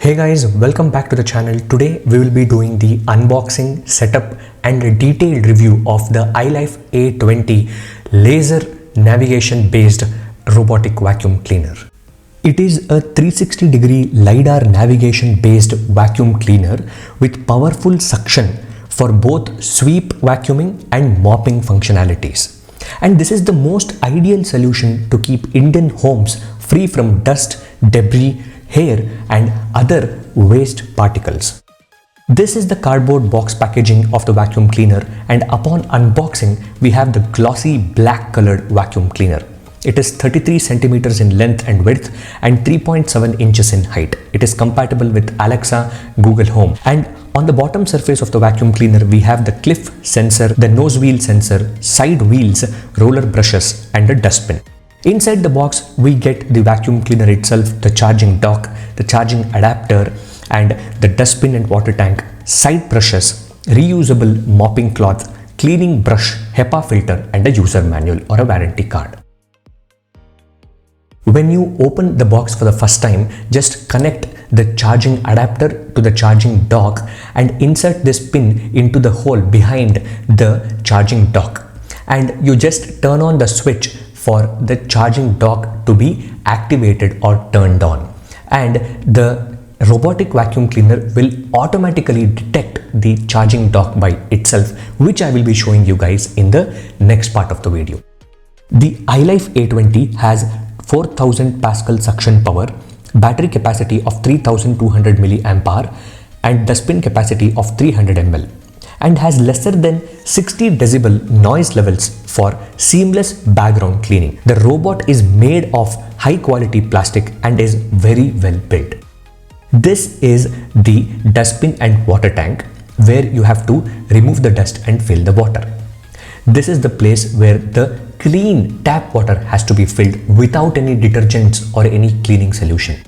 Hey guys, welcome back to the channel. Today we will be doing the unboxing, setup and a detailed review of the iLife A20 laser navigation based robotic vacuum cleaner. It is a 360-degree LiDAR navigation based vacuum cleaner with powerful suction for both sweep vacuuming and mopping functionalities. And this is the most ideal solution to keep Indian homes free from dust, debris, hair and other waste particles. This is the cardboard box packaging of the vacuum cleaner, and upon unboxing we have the glossy black colored vacuum cleaner. It is 33 centimeters in length and width and 3.7 inches in height. It is compatible with Alexa, Google Home, and on the bottom surface of the vacuum cleaner we have the cliff sensor, the nose wheel sensor, side wheels, roller brushes and a dustbin. Inside the box we get the vacuum cleaner itself, the charging dock, the charging adapter and the dustbin and water tank, side brushes, reusable mopping cloth, cleaning brush, HEPA filter and a user manual or a warranty card. When you open the box for the first time, just connect the charging adapter to the charging dock and insert this pin into the hole behind the charging dock, and you just turn on the switch for the charging dock to be activated or turned on, and the robotic vacuum cleaner will automatically detect the charging dock by itself, which I will be showing you guys in the next part of the video. The iLife A20 has 4000 Pascal suction power, battery capacity of 3200 mAh and dustbin capacity of 300 ml, and has lesser than 60 decibel noise levels for seamless background cleaning. The robot is made of high quality plastic and is very well built. This is the dustbin and water tank where you have to remove the dust and fill the water. This is the place where the clean tap water has to be filled without any detergents or any cleaning solution.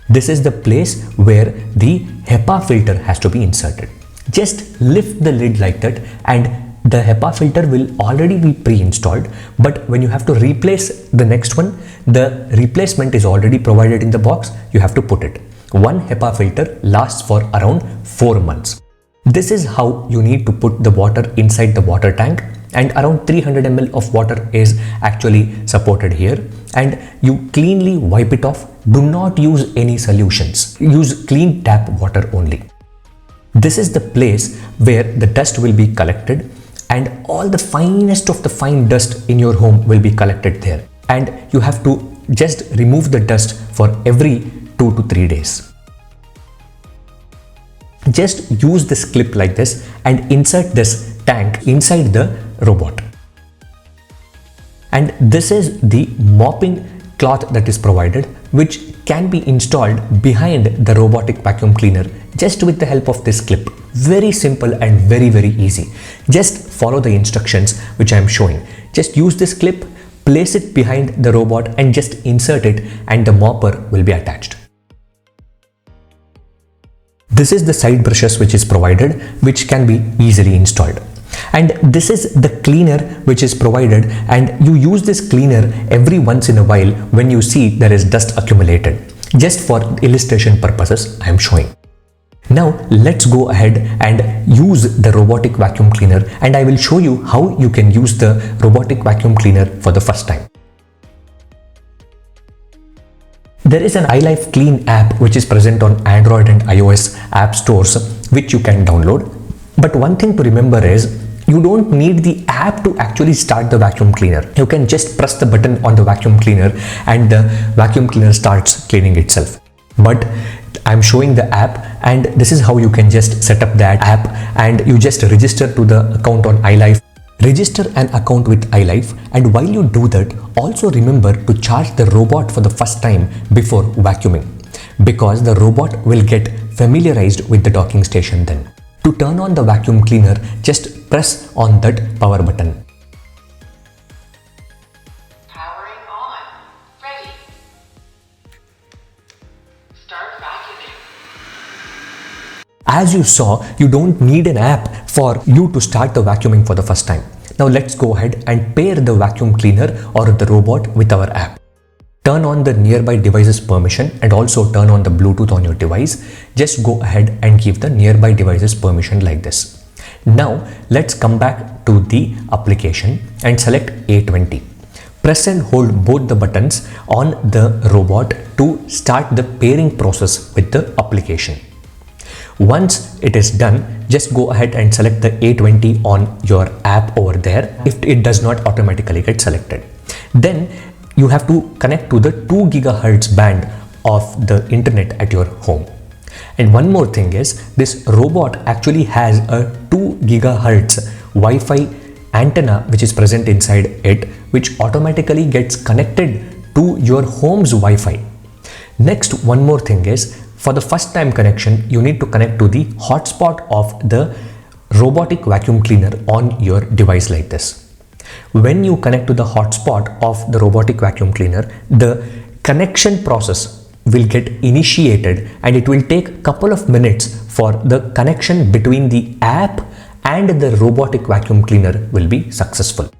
This is the place where the HEPA filter has to be inserted. Just lift the lid like that and the HEPA filter will already be pre-installed, but when you have to replace the next one, the replacement is already provided in the box. You have to put it. One HEPA filter lasts for around 4 months. This is how you need to put the water inside the water tank, and around 300 ml of water is actually supported here, and you cleanly wipe it off. Do not use any solutions. Use clean tap water only. This is the place where the dust will be collected, and all the finest of the fine dust in your home will be collected there, and you have to just remove the dust for every 2 to 3 days. Just use this clip like this and insert this tank inside the robot. And this is the mopping cloth that is provided, which can be installed behind the robotic vacuum cleaner just with the help of this clip. Very simple and very easy. Just follow the instructions which I am showing. Just use this clip, place it behind the robot and just insert it, and the mopper will be attached. This is the side brushes which is provided, which can be easily installed. And this is the cleaner which is provided, and you use this cleaner every once in a while when you see there is dust accumulated. Just for illustration purposes I am showing. Now let's go ahead and use the robotic vacuum cleaner, and I will show you how you can use the robotic vacuum cleaner for the first time. There is an iLife Clean app which is present on Android and iOS app stores, which you can download. But one thing to remember is you don't need the app to actually start the vacuum cleaner. You can just press the button on the vacuum cleaner and the vacuum cleaner starts cleaning itself. But I'm showing the app, and this is how you can just set up that app, and you just register to the account on iLife. Register an account with iLife, and while you do that, also remember to charge the robot for the first time before vacuuming, because the robot will get familiarized with the docking station then. To turn on the vacuum cleaner, just press on that power button. Powering on. Ready. Start vacuuming. As you saw, you don't need an app for you to start the vacuuming for the first time. Now let's go ahead and pair the vacuum cleaner or the robot with our app. turn on the nearby devices permission and also turn on the Bluetooth on your device. Just go ahead and give the nearby devices permission like this. Now let's come back to the application and select A20. Press and hold both the buttons on the robot to start the pairing process with the application. Once it is done, just go ahead and select the A20 on your app over there if it does not automatically get selected. Then you have to connect to the 2 GHz band of the internet at your home. And one more thing is, this robot actually has a 2 GHz Wi-Fi antenna which is present inside it, which automatically gets connected to your home's Wi-Fi. Next, one more thing is, for the first time connection, you need to connect to the hotspot of the robotic vacuum cleaner on your device like this. When you connect to the hotspot of the robotic vacuum cleaner, the connection process will get initiated and it will take a couple of minutes for the connection between the app and the robotic vacuum cleaner will be successful.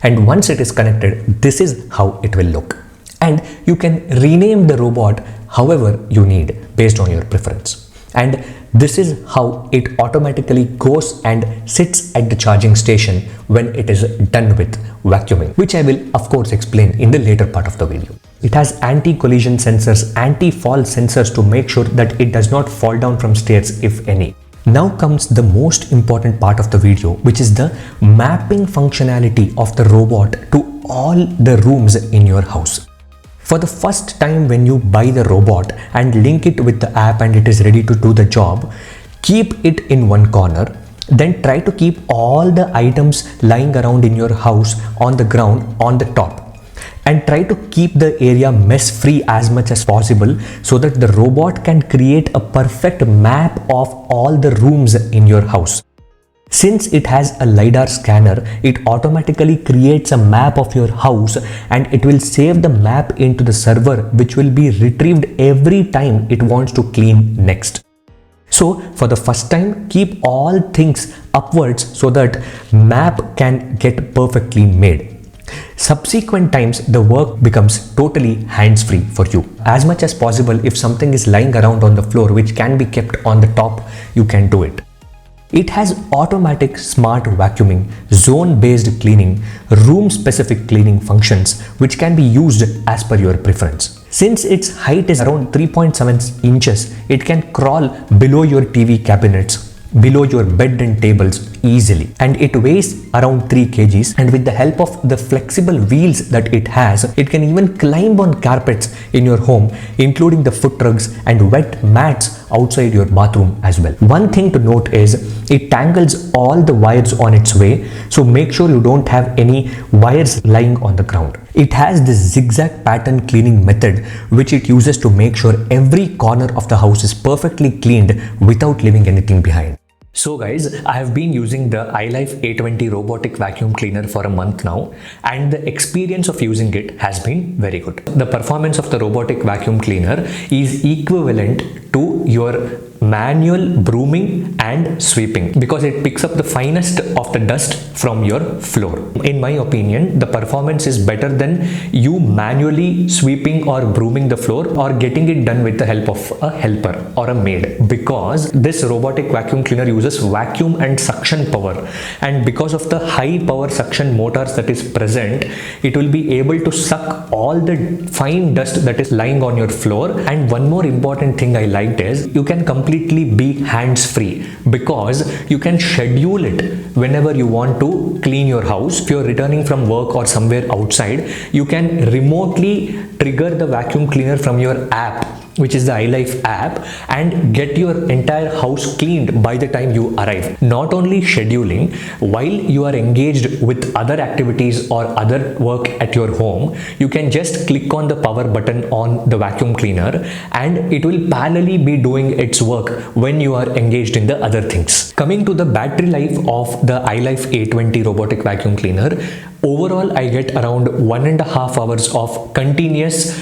And once it is connected, this is how it will look. And you can rename the robot however you need based on your preference. And this is how it automatically goes and sits at the charging station when it is done with vacuuming, which I will of course explain in the later part of the video. It has anti-collision sensors, anti-fall sensors to make sure that it does not fall down from stairs if any. Now comes the most important part of the video, which is the mapping functionality of the robot to all the rooms in your house. For the first time when you buy the robot and link it with the app and it is ready to do the job, keep it in one corner. Then try to keep all the items lying around in your house on the ground on the top. And try to keep the area mess free as much as possible so that the robot can create a perfect map of all the rooms in your house. Since it has a LiDAR scanner, it automatically creates a map of your house and it will save the map into the server, which will be retrieved every time it wants to clean next. So for the first time, keep all things upwards so that map can get perfectly made. Subsequent times, the work becomes totally hands-free for you. As much as possible, if something is lying around on the floor which can be kept on the top, you can do it. It has automatic smart vacuuming, zone-based cleaning, room-specific cleaning functions which can be used as per your preference. Since its height is around 3.7 inches, it can crawl below your TV cabinets, below your bed and tables easily, and it weighs around 3 kgs, and with the help of the flexible wheels that it has, it can even climb on carpets in your home, including the foot rugs and wet mats outside your bathroom as well. One thing to note is it tangles all the wires on its way, so make sure you don't have any wires lying on the ground. It has this zigzag pattern cleaning method which it uses to make sure every corner of the house is perfectly cleaned without leaving anything behind. So guys, I have been using the iLife A20 robotic vacuum cleaner for a month now, and the experience of using it has been very good. The performance of the robotic vacuum cleaner is equivalent to your manual brooming and sweeping because it picks up the finest of the dust from your floor. In my opinion, the performance is better than you manually sweeping or brooming the floor or getting it done with the help of a helper or a maid, because this robotic vacuum cleaner uses vacuum and suction power, and because of the high power suction motors that is present, it will be able to suck all the fine dust that is lying on your floor. And one more important thing I liked is you can completely be hands-free because you can schedule it whenever you want to clean your house. If you're returning from work or somewhere outside, you can remotely trigger the vacuum cleaner from your app, which is the iLife app, and get your entire house cleaned by the time you arrive. Not only scheduling, while you are engaged with other activities or other work at your home, you can just click on the power button on the vacuum cleaner and it will parallelly be doing its work when you are engaged in the other things. Coming to the battery life of the iLife A20 robotic vacuum cleaner, Overall, I get around 1.5 hours of continuous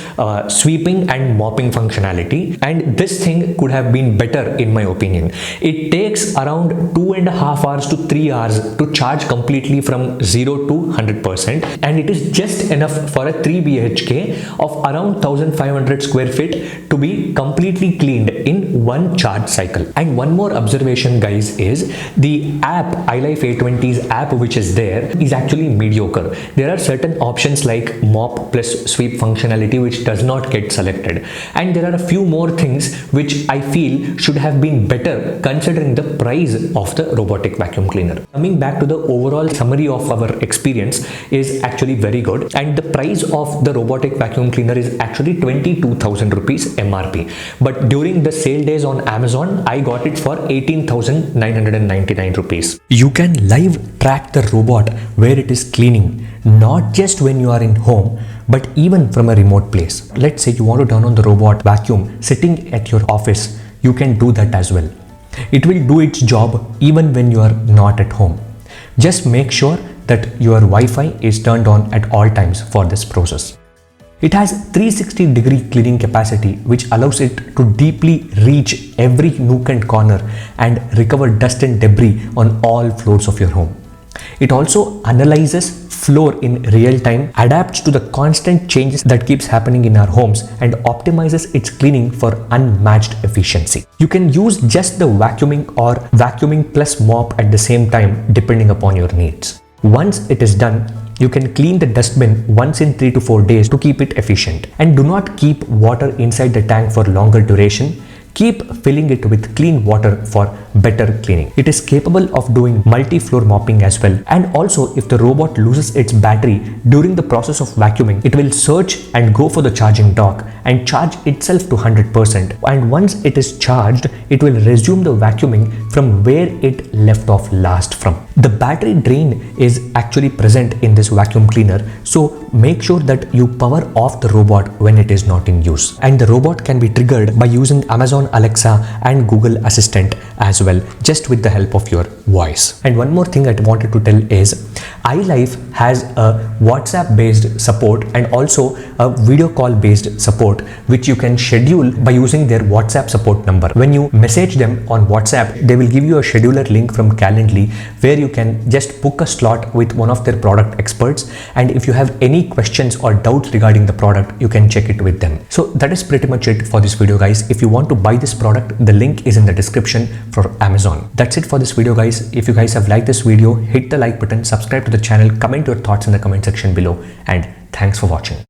sweeping and mopping functionality, and this thing could have been better in my opinion. It takes around 2.5 hours to 3 hours to charge completely from 0 to 100%, and it is just enough for a 3 BHK of around 1500 square feet to be completely cleaned in one charge cycle. And one more observation, guys, is the app, iLife A20's app, which is there, is actually mediocre. There are certain options like mop plus sweep functionality which does not get selected, and there are a few more things which I feel should have been better considering the price of the robotic vacuum cleaner. Coming back to the overall summary of our experience is actually very good, and the price of the robotic vacuum cleaner is actually 22,000 rupees MRP, but during the sale days on Amazon I got it for 18,999 rupees. You can live track the robot where it is cleaning, not just when you are in home, but even from a remote place. Let's say you want to turn on the robot vacuum sitting at your office, you can do that as well. It will do its job even when you are not at home. Just make sure that your Wi-Fi is turned on at all times for this process. It has 360-degree cleaning capacity, which allows it to deeply reach every nook and corner and recover dust and debris on all floors of your home. It also analyzes floor in real time, adapts to the constant changes that keeps happening in our homes, and optimizes its cleaning for unmatched efficiency. You can use just the vacuuming or vacuuming plus mop at the same time depending upon your needs. Once it is done, you can clean the dustbin once in 3 to 4 days to keep it efficient. And do not keep water inside the tank for longer duration. Keep filling it with clean water for better cleaning. It is capable of doing multi-floor mopping as well. And also, if the robot loses its battery during the process of vacuuming, it will search and go for the charging dock and charge itself to 100%. And once it is charged, it will resume the vacuuming from where it left off last from. The battery drain is actually present in this vacuum cleaner, so make sure that you power off the robot when it is not in use. And the robot can be triggered by using Amazon Alexa and Google Assistant as well, just with the help of your voice. And one more thing I wanted to tell is iLife has a WhatsApp based support and also a video call based support, which you can schedule by using their WhatsApp support number. When you message them on WhatsApp, they will give you a scheduler link from Calendly where you can just book a slot with one of their product experts, and if you have any questions or doubts regarding the product, you can check it with them. So that is pretty much it for this video, guys. If you want to buy this product, the link is in the description for Amazon. That's it for this video, guys. If you guys have liked this video, hit the like button, subscribe to the channel, comment your thoughts in the comment section below, and thanks for watching.